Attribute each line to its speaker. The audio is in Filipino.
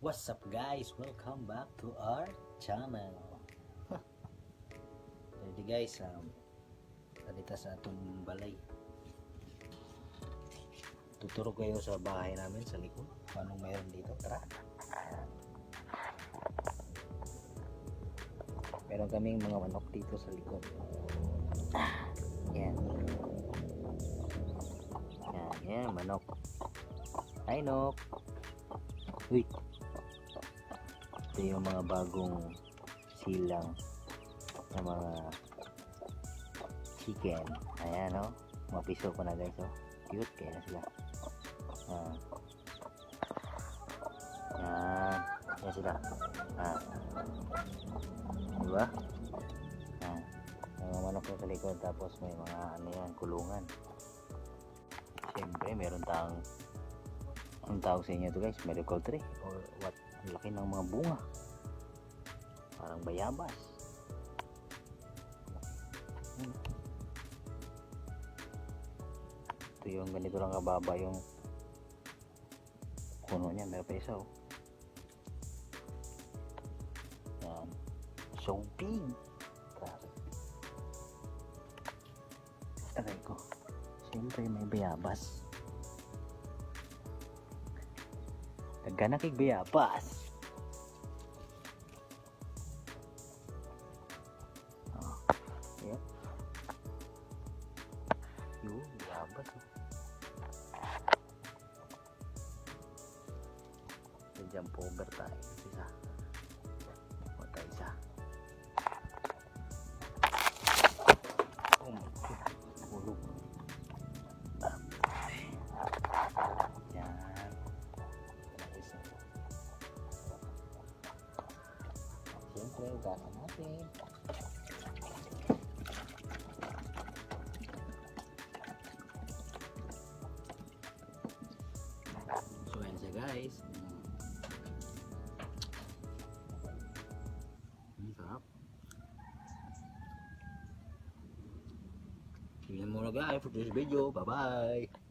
Speaker 1: What's up guys? Welcome back to our channel. Ready guys, dito sa atong balay. Tuturo kayo sa bahay namin sa likod. Anong mayroon dito? Tara. Meron kaming mga manok dito sa likod. Yan. Yan, manok. Hi, Nok. Uy. Ito yung mga bagong silang na mga chicken. Ayan, oh. Mapiso ko na guys, oh. Cute kaya sila. Yan. Yan sila. Diba? Mga manok sa likod, tapos may mga ano yan, kulungan. Siyempre, meron tayong ang tawag sa inyo ito guys, miracle tree or what? Laki ng mga bunga, parang bayabas. Ito yung ganito lang kababa yung puno niya. Meron pa isa, oh. Yan, so big. Aray ko, siyempre may bayabas. Nagganakig bayabas. Ayan. Yun, bayabas. Jump over tayo. Isa. Punta isa. Oh my God. Hulog. Siyempre, ugasan natin. So, yan siya guys. Sarap. Tingnan mo na guys for this video. Bye bye.